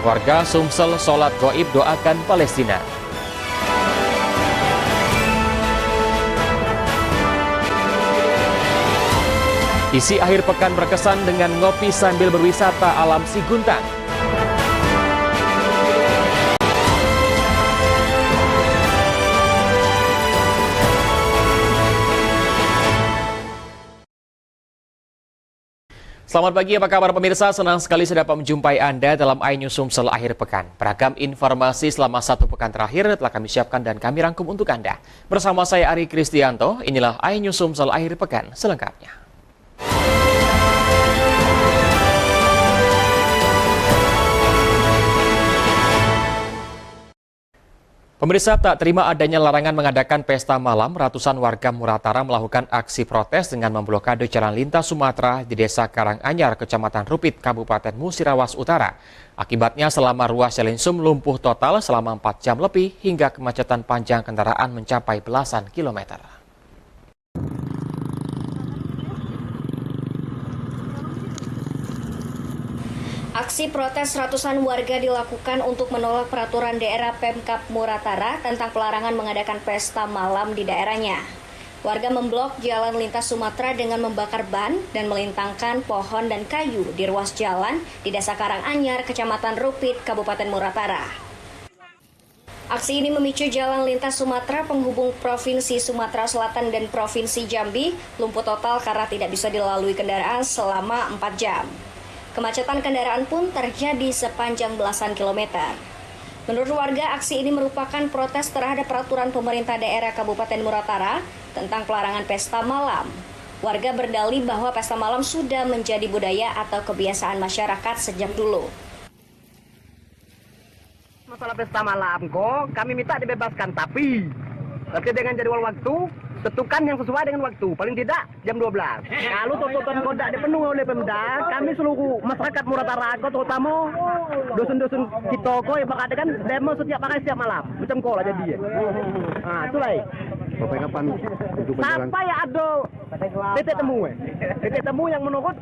Warga Sumsel sholat goib doakan Palestina. Isi akhir pekan berkesan dengan ngopi sambil berwisata alam Siguntang. Selamat pagi, apa kabar pemirsa? Senang sekali saya dapat menjumpai Anda dalam iNews Sumsel akhir pekan. Beragam informasi selama satu pekan terakhir telah kami siapkan dan kami rangkum untuk Anda. Bersama saya Ari Kristianto, inilah iNews Sumsel akhir pekan selengkapnya. Pemirsa, tak terima adanya larangan mengadakan pesta malam, ratusan warga Muratara melakukan aksi protes dengan memblokade jalan lintas Sumatera di Desa Karanganyar, Kecamatan Rupit, Kabupaten Musirawas Utara. Akibatnya selama ruas Cilinsum lumpuh total selama 4 jam lebih hingga kemacetan panjang kendaraan mencapai belasan kilometer. Aksi protes ratusan warga dilakukan untuk menolak peraturan daerah Pemkab Muratara tentang pelarangan mengadakan pesta malam di daerahnya. Warga memblok jalan lintas Sumatera dengan membakar ban dan melintangkan pohon dan kayu di ruas jalan di Desa Karanganyar, Kecamatan Rupit, Kabupaten Muratara. Aksi ini memicu jalan lintas Sumatera penghubung Provinsi Sumatera Selatan dan Provinsi Jambi lumpuh total karena tidak bisa dilalui kendaraan selama 4 jam. Kemacetan kendaraan pun terjadi sepanjang belasan kilometer. Menurut warga, aksi ini merupakan protes terhadap peraturan pemerintah daerah Kabupaten Muratara tentang pelarangan pesta malam. Warga berdalih bahwa pesta malam sudah menjadi budaya atau kebiasaan masyarakat sejak dulu. Masalah pesta malam kok kami minta dibebaskan, tapi dengan jadwal waktu tentukan yang sesuai dengan waktu, paling tidak jam 12. Kalau tuntutan kok tidak dipenuhi oleh Pemda, kami seluruh masyarakat Muratara, terutama dusun-dusun kita kok yang bakal kan demo setiap malam, macam kok lah jadi. Nah, itulah. Sampai kapan untuk berjalan? Sampai ada titik temu, titik temu yang menurut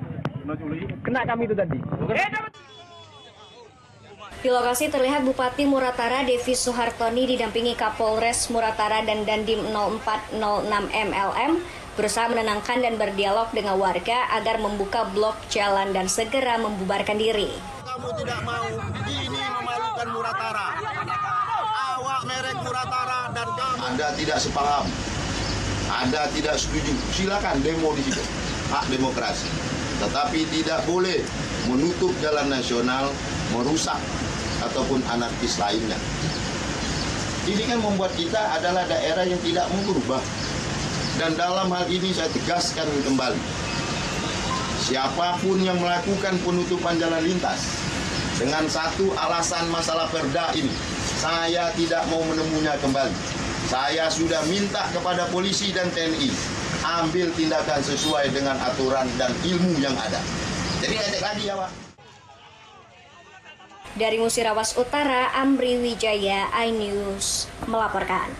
kena kami itu tadi. Di lokasi terlihat Bupati Muratara Devi Suhartoni didampingi Kapolres Muratara dan Dandim 0406 MLM berusaha menenangkan dan berdialog dengan warga agar membuka blok jalan dan segera membubarkan diri. Kamu tidak mau, ini memalukan Muratara. Awak merek Muratara dan kamu. Anda tidak sepaham, Anda tidak setuju, silakan demo di situ, hak demokrasi. Tetapi tidak boleh menutup jalan nasional, merusak ataupun anarkis lainnya. Ini kan membuat kita adalah daerah yang tidak mau berubah. Dan dalam hal ini saya tegaskan kembali, siapapun yang melakukan penutupan jalan lintas dengan satu alasan masalah perda ini, saya tidak mau menemunya kembali. Saya sudah minta kepada polisi dan TNI ambil tindakan sesuai dengan aturan dan ilmu yang ada. Jadi ngecek lagi ya Pak. Dari Musirawas Utara, Amri Wijaya, iNews melaporkan.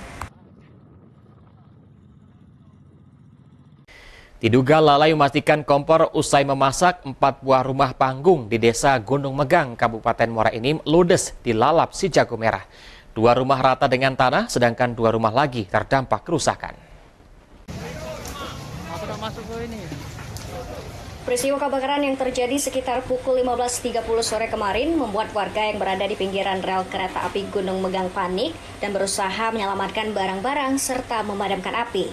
Diduga lalai mematikan kompor usai memasak, 4 buah rumah panggung di Desa Gunung Megang, Kabupaten Muara Enim ludes dilalap si jago merah. 2 rumah rata dengan tanah, sedangkan 2 rumah lagi terdampak kerusakan. Peristiwa kebakaran yang terjadi sekitar pukul 15.30 sore kemarin membuat warga yang berada di pinggiran rel kereta api Gunung Megang panik dan berusaha menyelamatkan barang-barang serta memadamkan api.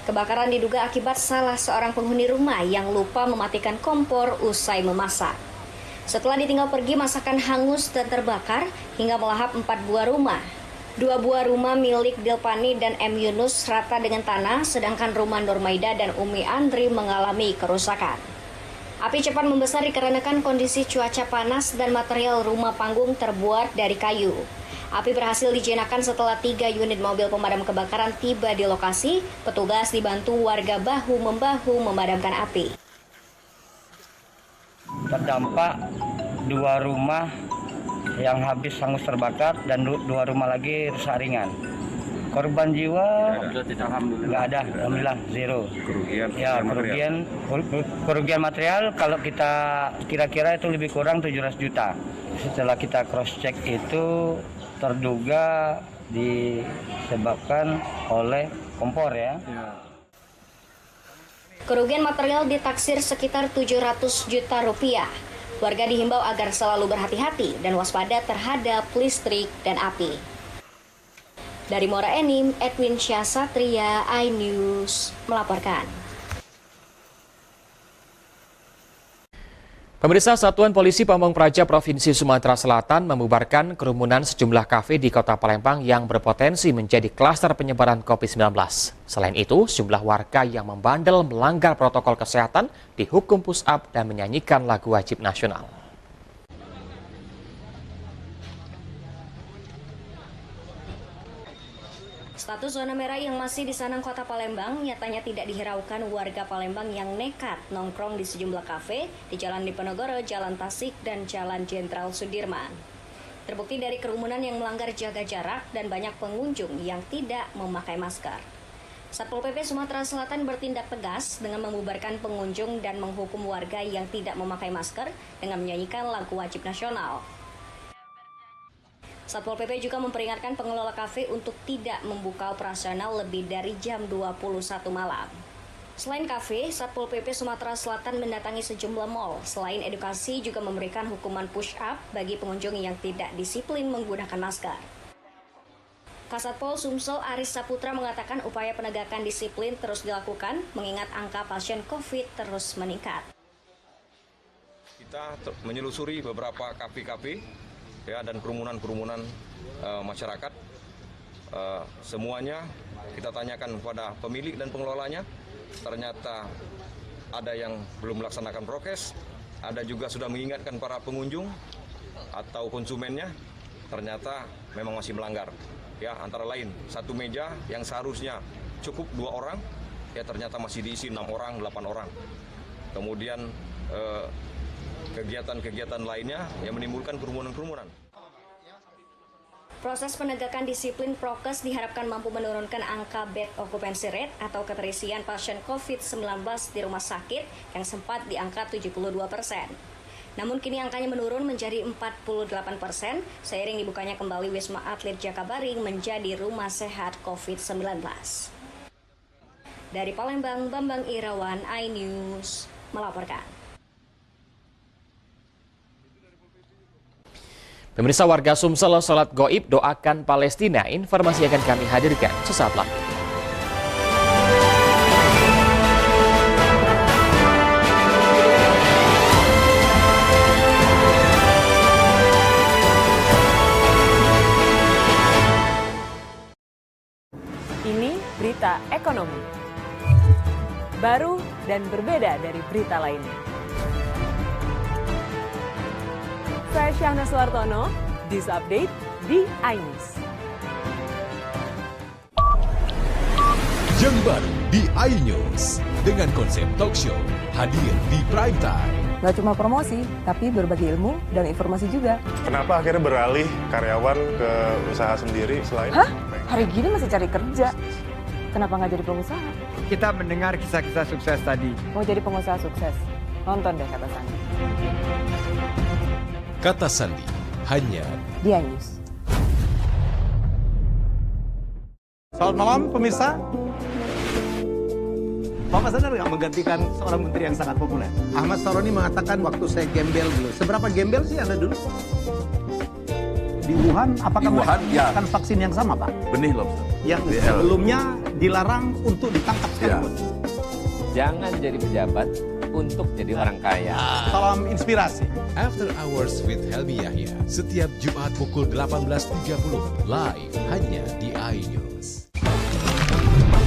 Kebakaran diduga akibat salah seorang penghuni rumah yang lupa mematikan kompor usai memasak. Setelah ditinggal pergi, masakan hangus dan terbakar hingga melahap 4 buah rumah. 2 buah rumah milik Dilpani dan M. Yunus rata dengan tanah, sedangkan rumah Nurmaida dan Umi Andri mengalami kerusakan. Api cepat membesar dikarenakan kondisi cuaca panas dan material rumah panggung terbuat dari kayu. Api berhasil dijinakan setelah 3 unit mobil pemadam kebakaran tiba di lokasi. Petugas dibantu warga bahu-membahu memadamkan api. Terdampak 2 rumah yang habis hangus terbakar dan 2 rumah lagi rusak ringan. Korban jiwa nggak ada, alhamdulillah zero. Kerugian material kalau kita kira-kira itu lebih kurang 700 juta. Setelah kita cross check itu terduga disebabkan oleh kompor ya. Kerugian material ditaksir sekitar 700 juta rupiah. Warga dihimbau agar selalu berhati-hati dan waspada terhadap listrik dan api. Dari Muara Enim, Edwin Syahsatria, iNews melaporkan. Pemirsa, Satuan Polisi Pamong Praja Provinsi Sumatera Selatan membubarkan kerumunan sejumlah kafe di Kota Palembang yang berpotensi menjadi klaster penyebaran COVID-19. Selain itu, sejumlah warga yang membandel melanggar protokol kesehatan dihukum push-up dan menyanyikan lagu wajib nasional. Status zona merah yang masih di Sanang Kota Palembang nyatanya tidak dihiraukan warga Palembang yang nekat nongkrong di sejumlah kafe di Jalan Diponegoro, Jalan Tasik, dan Jalan Jenderal Sudirman. Terbukti dari kerumunan yang melanggar jaga jarak dan banyak pengunjung yang tidak memakai masker. Satpol PP Sumatera Selatan bertindak tegas dengan membubarkan pengunjung dan menghukum warga yang tidak memakai masker dengan menyanyikan lagu wajib nasional. Satpol PP juga memperingatkan pengelola kafe untuk tidak membuka operasional lebih dari jam 21 malam. Selain kafe, Satpol PP Sumatera Selatan mendatangi sejumlah mal. Selain edukasi, juga memberikan hukuman push-up bagi pengunjung yang tidak disiplin menggunakan masker. Kasatpol Sumsel Aris Saputra mengatakan upaya penegakan disiplin terus dilakukan, mengingat angka pasien COVID terus meningkat. Kita menyelusuri beberapa kafe-kafe ya, dan kerumunan-kerumunan masyarakat. Semuanya kita tanyakan kepada pemilik dan pengelolanya. Ternyata ada yang belum melaksanakan prokes, ada juga sudah mengingatkan para pengunjung atau konsumennya, ternyata memang masih melanggar. Ya, antara lain satu meja yang seharusnya cukup 2 orang, ya ternyata masih diisi 6 orang, 8 orang. Kemudian kegiatan-kegiatan lainnya yang menimbulkan kerumunan-kerumunan. Proses penegakan disiplin prokes diharapkan mampu menurunkan angka bed occupancy rate atau keterisian pasien COVID-19 di rumah sakit yang sempat di angka 72%. Namun kini angkanya menurun menjadi 48% seiring dibukanya kembali Wisma Atlet Jakabaring menjadi rumah sehat COVID-19. Dari Palembang, Bambang Irawan, iNews melaporkan. Pemirsa, warga Sumsel sholat goib doakan Palestina. Informasi akan kami hadirkan sesaat lagi. Ini berita ekonomi. Baru dan berbeda dari berita lainnya. Saya Syahna Suartono, This Update di iNews. Yang baru di iNews dengan konsep talk show hadir di prime time. Gak cuma promosi, tapi berbagi ilmu dan informasi juga. Kenapa akhirnya beralih karyawan ke usaha sendiri selain? Hah? Hari gini masih cari kerja. Kenapa nggak jadi pengusaha? Kita mendengar kisah-kisah sukses tadi. Mau jadi pengusaha sukses? Nonton deh Kata Sandi. Kata Sandi, hanya Di iNews. Selamat malam pemirsa. Bapak sadar nggak menggantikan seorang menteri yang sangat populer? Ahmad Saroni mengatakan waktu saya gembel dulu. Seberapa gembel sih Anda dulu? Di Wuhan, apakah menggunakan vaksin yang sama, Pak? Benih lobster. Yang sebelumnya dilarang untuk ditangkap sekalipun. Jangan jadi pejabat untuk jadi orang kaya. Salam inspirasi. After Hours with Helmi Yahya setiap Jumat pukul 18.30 live hanya di iNews.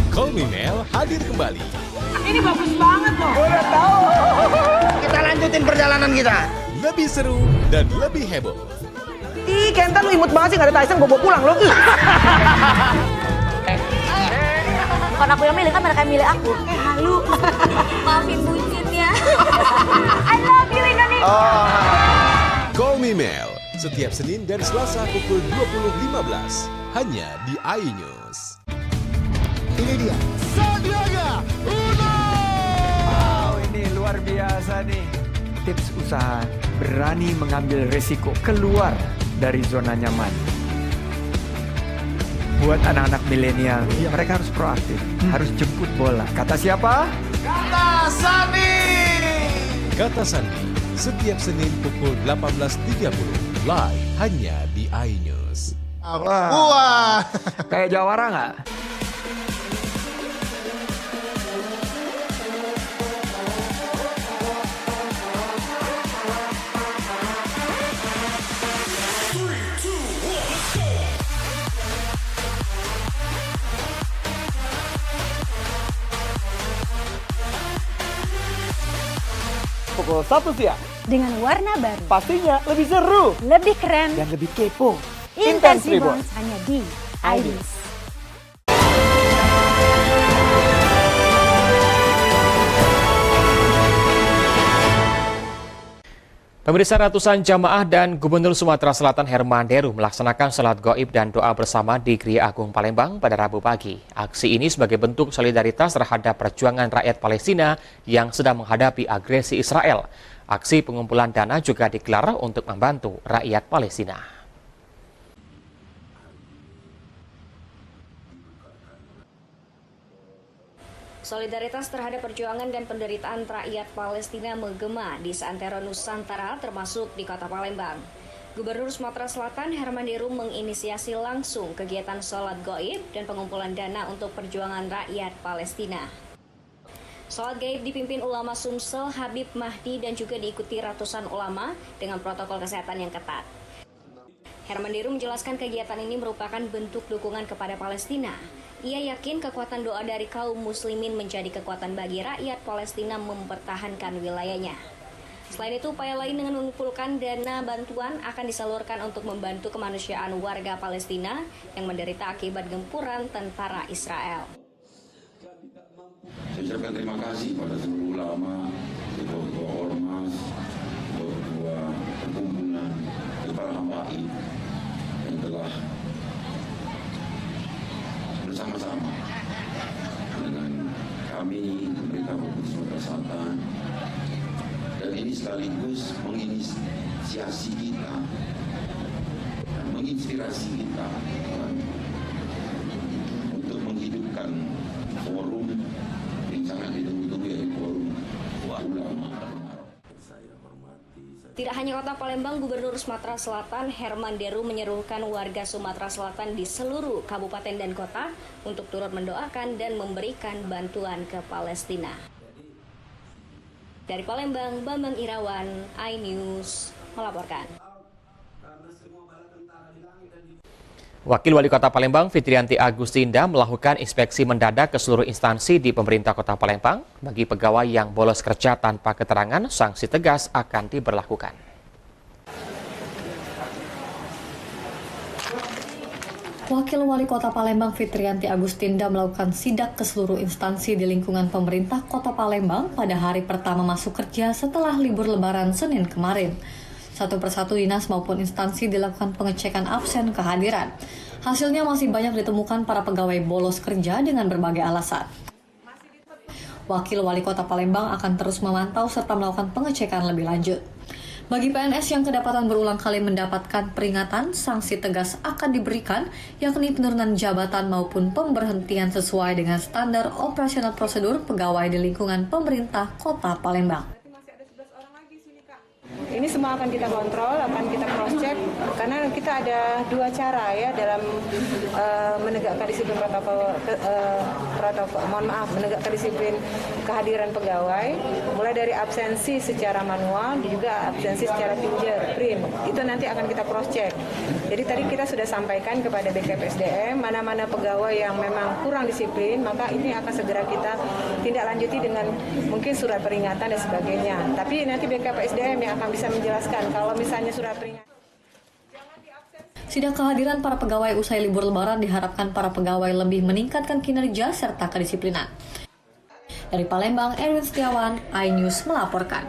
Call Me Mel hadir kembali. Ini bagus banget loh. Udah tahu. Kita lanjutin perjalanan kita. Lebih seru dan lebih heboh. Ih, Kenta lu imut banget sih, gak ada Tyson, gue bawa pulang lo. Bukan aku yang milih, kan mereka yang milih aku. Halu. Maafin bucin ya. I love you Indonesia. Call Me Mel setiap Senin dan Selasa pukul 20.15 hanya di iNews. Ini dia, Sandiaga Uno! Wow, ini luar biasa nih. Tips usaha, berani mengambil risiko, keluar dari zona nyaman. Buat anak-anak milenial, mereka harus proaktif, harus jemput bola. Kata siapa? Kata Sandi! Kata Sandi, setiap Senin pukul 18.30, live hanya di iNews. Wah! Kayak jawara nggak? Pukul 1 siang. Dengan warna baru. Pastinya lebih seru. Lebih keren. Dan lebih kepo. Intense Reborn hanya di iNews. Pemirsa, ratusan jamaah dan Gubernur Sumatera Selatan Herman Deru melaksanakan salat gaib dan doa bersama di Gria Agung Palembang pada Rabu pagi. Aksi ini sebagai bentuk solidaritas terhadap perjuangan rakyat Palestina yang sedang menghadapi agresi Israel. Aksi pengumpulan dana juga digelar untuk membantu rakyat Palestina. Solidaritas terhadap perjuangan dan penderitaan rakyat Palestina menggema di seantero Nusantara termasuk di Kota Palembang. Gubernur Sumatera Selatan Herman Deru menginisiasi langsung kegiatan sholat gaib dan pengumpulan dana untuk perjuangan rakyat Palestina. Sholat gaib dipimpin ulama Sumsel Habib Mahdi dan juga diikuti ratusan ulama dengan protokol kesehatan yang ketat. Herman Deru menjelaskan kegiatan ini merupakan bentuk dukungan kepada Palestina. Ia yakin kekuatan doa dari kaum muslimin menjadi kekuatan bagi rakyat Palestina mempertahankan wilayahnya. Selain itu, upaya lain dengan mengumpulkan dana bantuan akan disalurkan untuk membantu kemanusiaan warga Palestina yang menderita akibat gempuran tentara Israel. Saya ucapkan terima kasih pada seluruh ulama, ketua-ketua ormas, ketua perkumpulan, para habaib yang telah bersama-sama dengan kami pemerintah Provinsi Sumatera Selatan, dan ini sekaligus menginisiasi kita dan menginspirasi kita untuk menghidupkan forum yang sangat ditunggu-tunggu, yaitu forum ulama. Tidak hanya Kota Palembang, Gubernur Sumatera Selatan Herman Deru menyerukan warga Sumatera Selatan di seluruh kabupaten dan kota untuk turut mendoakan dan memberikan bantuan ke Palestina. Dari Palembang, Bambang Irawan, iNews melaporkan. Wakil Wali Kota Palembang Fitrianti Agustinda melakukan inspeksi mendadak ke seluruh instansi di pemerintah Kota Palembang. Bagi pegawai yang bolos kerja tanpa keterangan, sanksi tegas akan diberlakukan. Wakil Wali Kota Palembang Fitrianti Agustinda melakukan sidak ke seluruh instansi di lingkungan pemerintah Kota Palembang pada hari pertama masuk kerja setelah libur Lebaran Senin kemarin. Satu persatu dinas maupun instansi dilakukan pengecekan absen kehadiran. Hasilnya masih banyak ditemukan para pegawai bolos kerja dengan berbagai alasan. Wakil Wali Kota Palembang akan terus memantau serta melakukan pengecekan lebih lanjut. Bagi PNS yang kedapatan berulang kali mendapatkan peringatan, sanksi tegas akan diberikan, yakni penurunan jabatan maupun pemberhentian sesuai dengan standar operasional prosedur pegawai di lingkungan pemerintah Kota Palembang. Ini semua akan kita kontrol, akan kita cross-check, karena kita ada dua cara ya dalam menegakkan disiplin menegakkan disiplin kehadiran pegawai, mulai dari absensi secara manual, juga absensi secara print. Itu nanti akan kita cross-check. Jadi tadi kita sudah sampaikan kepada BKPSDM, mana-mana pegawai yang memang kurang disiplin, maka ini akan segera kita tindak lanjuti dengan mungkin surat peringatan dan sebagainya. Tapi nanti BKPSDM yang akan bisa menjelaskan kalau misalnya surat peringatan. Sidak kehadiran para pegawai usai libur Lebaran diharapkan para pegawai lebih meningkatkan kinerja serta kedisiplinan. Dari Palembang, Erwin Setiawan, iNews melaporkan.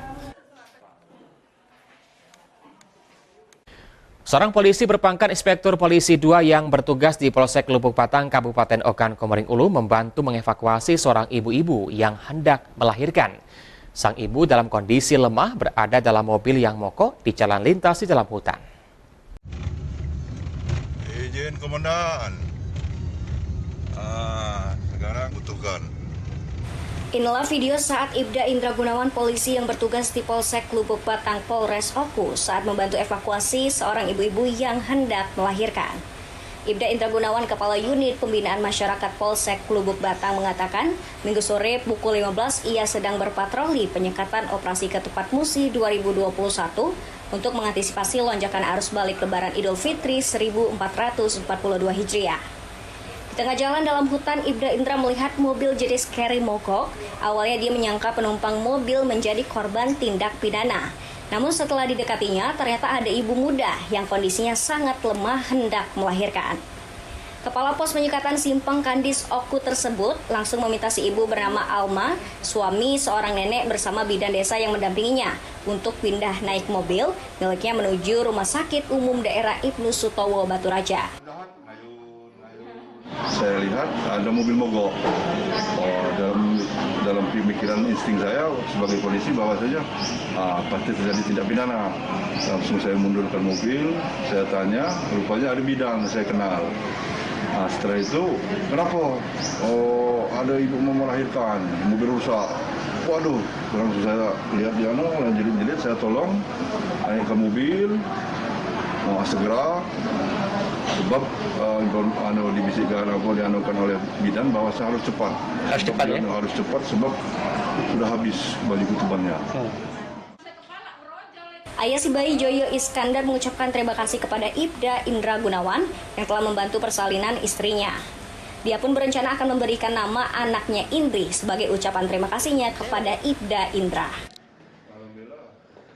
Seorang polisi berpangkat Inspektur Polisi 2 yang bertugas di Polsek Lubuk Batang, Kabupaten Ogan Komering Ulu membantu mengevakuasi seorang ibu-ibu yang hendak melahirkan. Sang ibu dalam kondisi lemah berada dalam mobil yang mogok di jalan lintas di dalam hutan. Izin komandan. Sekarang butuhkan. Inilah video saat Ibda Indra Gunawan, polisi yang bertugas di Polsek Lubuk Batang, Polres Oku, saat membantu evakuasi seorang ibu-ibu yang hendak melahirkan. Ibda Indra Gunawan, Kepala Unit Pembinaan Masyarakat Polsek Lubuk Batang, mengatakan Minggu sore pukul 15 ia sedang berpatroli penyekatan Operasi Ketupat Musi 2021 untuk mengantisipasi lonjakan arus balik Lebaran Idul Fitri 1442 Hijriah. Di tengah jalan dalam hutan, Ibda Indra melihat mobil jenis carry mogok. Awalnya dia menyangka penumpang mobil menjadi korban tindak pidana. Namun setelah didekatinya, ternyata ada ibu muda yang kondisinya sangat lemah hendak melahirkan. Kepala Pos Penyekatan Simpang Kandis Oku tersebut langsung meminta si ibu bernama Alma, suami seorang nenek bersama bidan desa yang mendampinginya, untuk pindah naik mobil miliknya menuju Rumah Sakit Umum Daerah Ibnu Sutowo, Batu Raja. Saya lihat ada mobil mogok. Dalam pemikiran insting saya sebagai polisi bahwasanya pasti terjadi tindak pidana. Langsung saya mundurkan mobil, saya tanya, rupanya ada bidan saya kenal. Setelah itu, kenapa? Oh, ada ibu mau melahirkan, mobil rusak. Waduh, langsung saya lihat dia jelit-jelit, saya tolong naik ke mobil, segera. Sebab dibisikkan dianukan oleh bidan bahwa saya harus cepat. Harus cepat ya? Harus cepat sebab sudah habis baju kutubannya. Ayah si bayi Joyo Iskandar mengucapkan terima kasih kepada Ibda Indra Gunawan yang telah membantu persalinan istrinya. Dia pun berencana akan memberikan nama anaknya Indri sebagai ucapan terima kasihnya kepada Ibda Indra.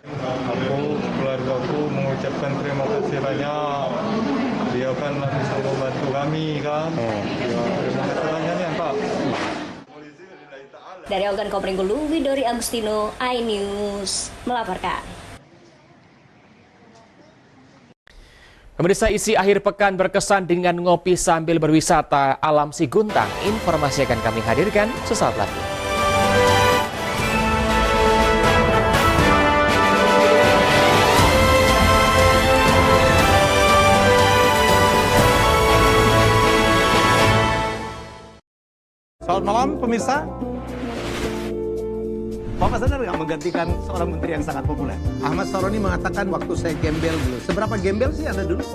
Aku, keluargaku mengucapkan terima kasih banyak. Dia kan bisa membantu kami kan. Ya, terima kasih banyak ya Pak. Dari Ogan Komering Ulu, Widori Agustino, iNews melaporkan. Pemirsa, isi akhir pekan berkesan dengan ngopi sambil berwisata alam Siguntang. Informasi akan kami hadirkan sesaat lagi. Selamat malam pemirsa. Bapak sadar nggak menggantikan seorang menteri yang sangat populer? Ahmad Saroni mengatakan waktu saya gembel dulu. Seberapa gembel sih Anda dulu?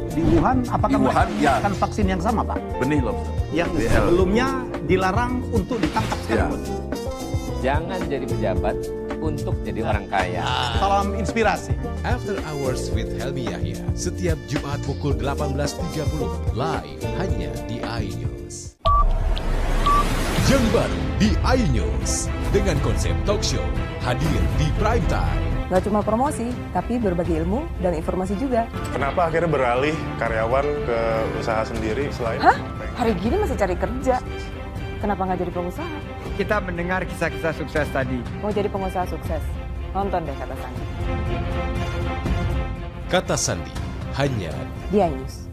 Di Wuhan, apakah menggunakan vaksin yang sama Pak? Benih loh. Yang sebelumnya dilarang untuk ditangkap sekarang. Jangan jadi pejabat untuk jadi orang kaya. Salam inspirasi. After Hours with Helmi Yahya, setiap Jumat pukul 18.30, live hanya di iNews. Yang baru di iNews, dengan konsep talk show, hadir di prime time. Nggak cuma promosi, tapi berbagi ilmu dan informasi juga. Kenapa akhirnya beralih karyawan ke usaha sendiri selain... Hah? Hari gini masih cari kerja. Kenapa nggak jadi pengusaha? Kita mendengar kisah-kisah sukses tadi. Mau jadi pengusaha sukses? Nonton deh Kata Sandi. Kata Sandi, hanya di iNews.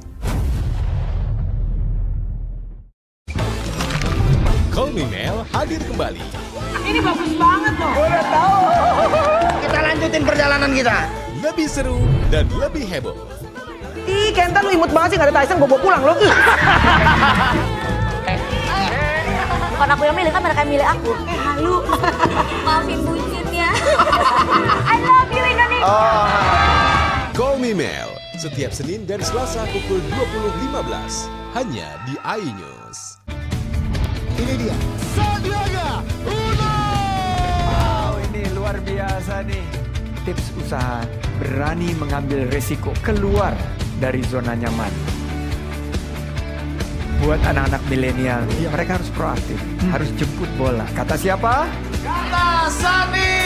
Call Me Mel hadir kembali. Ini bagus banget loh. Udah tahu. Kita lanjutin perjalanan kita. Lebih seru dan lebih heboh. Ih, Kenta lu imut banget sih, gak ada Tyson, gue bawa pulang loh. Bukan aku yang milih, kan mereka yang milih aku. Halu. Maafin bucin ya. I love you Indonesia. Call Me Mel, setiap Senin dan Selasa pukul 20.15, hanya di iNews. Ini dia, Sandiaga Uno! Wow, ini luar biasa nih. Tips usaha, berani mengambil resiko, keluar dari zona nyaman. Buat anak-anak milenial, mereka harus proaktif, harus jemput bola. Kata siapa? Kata Sandi!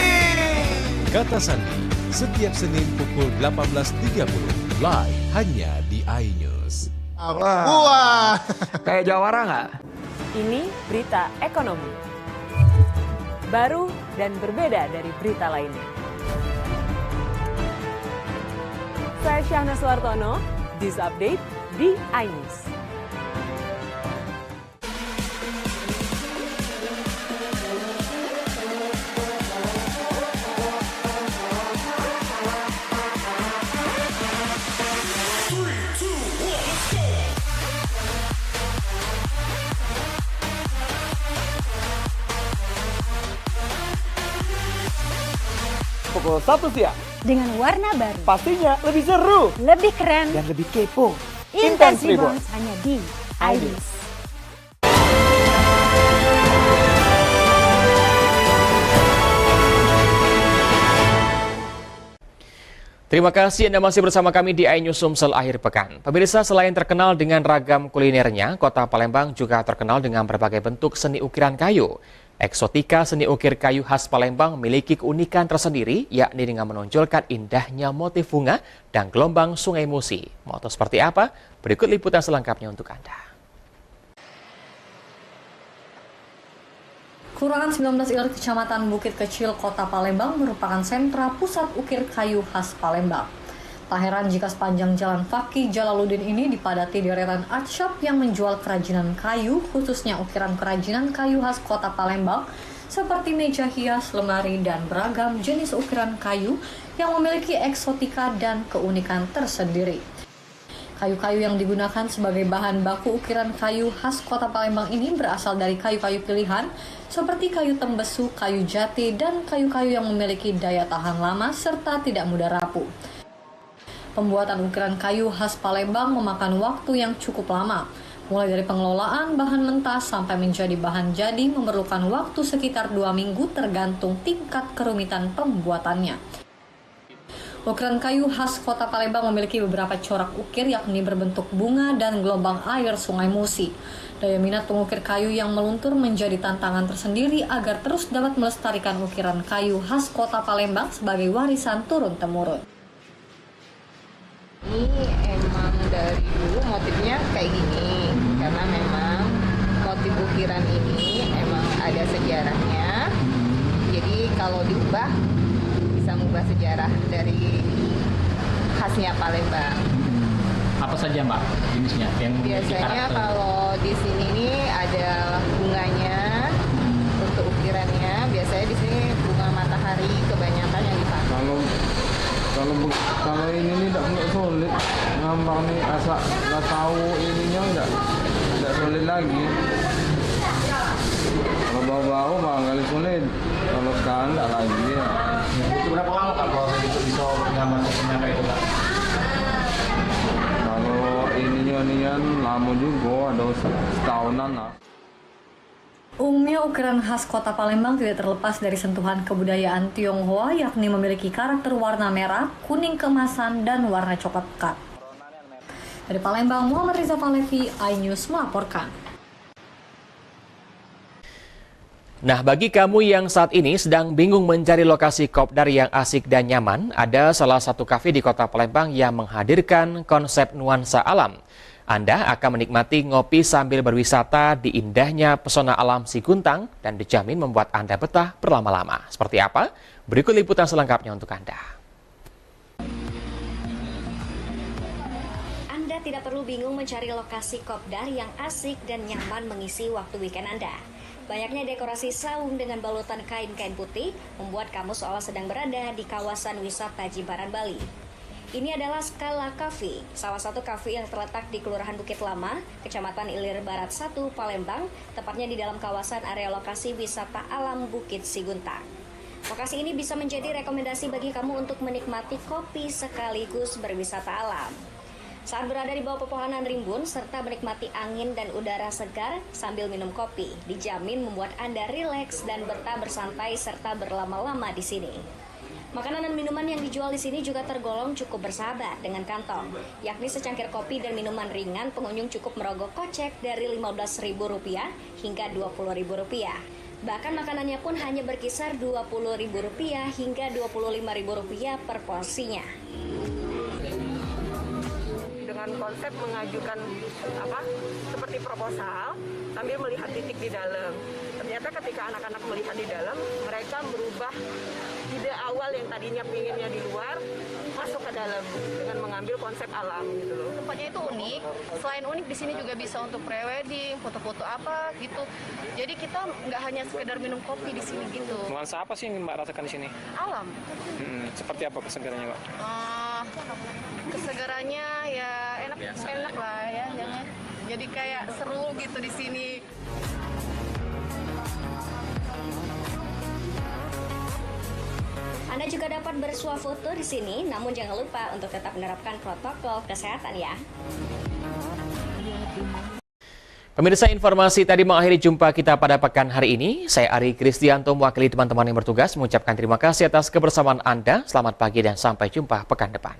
Kata Sandi, setiap Senin pukul 18.30, live hanya di iNews. Wah, kayak jawara nggak? Ini berita ekonomi. Baru dan berbeda dari berita lainnya. Saya Syahna Suartono, This Update di iNews. Pukul 1 siang. Dengan warna baru. Pastinya lebih seru. Lebih keren. Dan lebih kepo. Intense Reborn hanya di iNews. Terima kasih Anda masih bersama kami di iNews Sumsel akhir pekan. Pemirsa, selain terkenal dengan ragam kulinernya, kota Palembang juga terkenal dengan berbagai bentuk seni ukiran kayu. Eksotika seni ukir kayu khas Palembang memiliki keunikan tersendiri, yakni dengan menonjolkan indahnya motif bunga dan gelombang Sungai Musi. Mau tahu seperti apa? Berikut liputan selengkapnya untuk Anda. Kelurahan 19 Ilir, Kecamatan Bukit Kecil, Kota Palembang merupakan sentra pusat ukir kayu khas Palembang. Tak heran jika sepanjang Jalan Fakih Jalaluddin ini dipadati deretan art shop yang menjual kerajinan kayu, khususnya ukiran kerajinan kayu khas Kota Palembang, seperti meja hias, lemari, dan beragam jenis ukiran kayu yang memiliki eksotika dan keunikan tersendiri. Kayu-kayu yang digunakan sebagai bahan baku ukiran kayu khas Kota Palembang ini berasal dari kayu-kayu pilihan seperti kayu tembesu, kayu jati, dan kayu-kayu yang memiliki daya tahan lama serta tidak mudah rapuh. Pembuatan ukiran kayu khas Palembang memakan waktu yang cukup lama. Mulai dari pengelolaan bahan mentah sampai menjadi bahan jadi memerlukan waktu sekitar 2 minggu tergantung tingkat kerumitan pembuatannya. Ukiran kayu khas Kota Palembang memiliki beberapa corak ukir yakni berbentuk bunga dan gelombang air Sungai Musi. Daya minat pengukir kayu yang meluntur menjadi tantangan tersendiri agar terus dapat melestarikan ukiran kayu khas Kota Palembang sebagai warisan turun-temurun. Ini emang dari dulu motifnya kayak gini, karena memang motif ukiran ini emang ada sejarahnya. Jadi kalau diubah bisa mengubah sejarah dari khasnya Palembang. Apa saja Mbak jenisnya? Yang biasanya kalau di sini nih ada bunganya untuk ukirannya. Biasanya di sini bunga matahari kebanyakan yang dipakai. Kalau ini nih tidak sulit, ngambang nih asal nggak tahu ininya nggak sulit lagi. Kalau bau-bau barangkali sulit, kalau sekarang nggak lagi ya. Itu berapa lama Kak kalau bisa nyaman kayak itu Kak? Kalau ininya lama juga, ada setahunan lah. Umumnya ukiran khas Kota Palembang tidak terlepas dari sentuhan kebudayaan Tionghoa, yakni memiliki karakter warna merah, kuning keemasan, dan warna coklat pekat. Dari Palembang, Muhammad Riza Falevi, iNews melaporkan. Nah, bagi kamu yang saat ini sedang bingung mencari lokasi kopdar yang asik dan nyaman, ada salah satu kafe di Kota Palembang yang menghadirkan konsep nuansa alam. Anda akan menikmati ngopi sambil berwisata di indahnya pesona alam Siguntang dan dijamin membuat Anda betah berlama-lama. Seperti apa? Berikut liputan selengkapnya untuk Anda. Anda tidak perlu bingung mencari lokasi kopdar yang asik dan nyaman mengisi waktu weekend Anda. Banyaknya dekorasi saung dengan balutan kain-kain putih membuat kamu seolah sedang berada di kawasan wisata Jimbaran, Bali. Ini adalah Skala Cafe, salah satu kafe yang terletak di Kelurahan Bukit Lama, Kecamatan Ilir Barat 1, Palembang, tepatnya di dalam kawasan area lokasi wisata alam Bukit Siguntang. Lokasi ini bisa menjadi rekomendasi bagi kamu untuk menikmati kopi sekaligus berwisata alam. Saat berada di bawah pepohonan rimbun serta menikmati angin dan udara segar sambil minum kopi, dijamin membuat Anda rileks dan betah bersantai serta berlama-lama di sini. Makanan dan minuman yang dijual di sini juga tergolong cukup bersahabat dengan kantong, yakni secangkir kopi dan minuman ringan pengunjung cukup merogoh kocek dari Rp15.000 hingga Rp20.000. Bahkan makanannya pun hanya berkisar Rp20.000 hingga Rp25.000 per porsinya. Dengan konsep mengajukan seperti proposal sambil melihat titik di dalam. Ternyata ketika anak-anak melihat di dalam, mereka merubah ide awal yang tadinya pinginnya di luar masuk ke dalam dengan mengambil konsep alam gitu loh. Tempatnya itu unik. Selain unik di sini juga bisa untuk pre-wedding, foto-foto apa gitu. Jadi kita nggak hanya sekedar minum kopi di sini gitu. Nuansa apa sih yang Mbak rasakan di sini? Alam. Seperti apa kesegarannya, Mbak? Kesegarannya ya enak lah ya. Jadi kayak seru gitu di sini. Anda juga dapat bersuah foto di sini, namun jangan lupa untuk tetap menerapkan protokol kesehatan ya. Pemirsa, informasi tadi mengakhiri jumpa kita pada pekan hari ini. Saya Ari Kristianto mewakili teman-teman yang bertugas mengucapkan terima kasih atas kebersamaan Anda. Selamat pagi dan sampai jumpa pekan depan.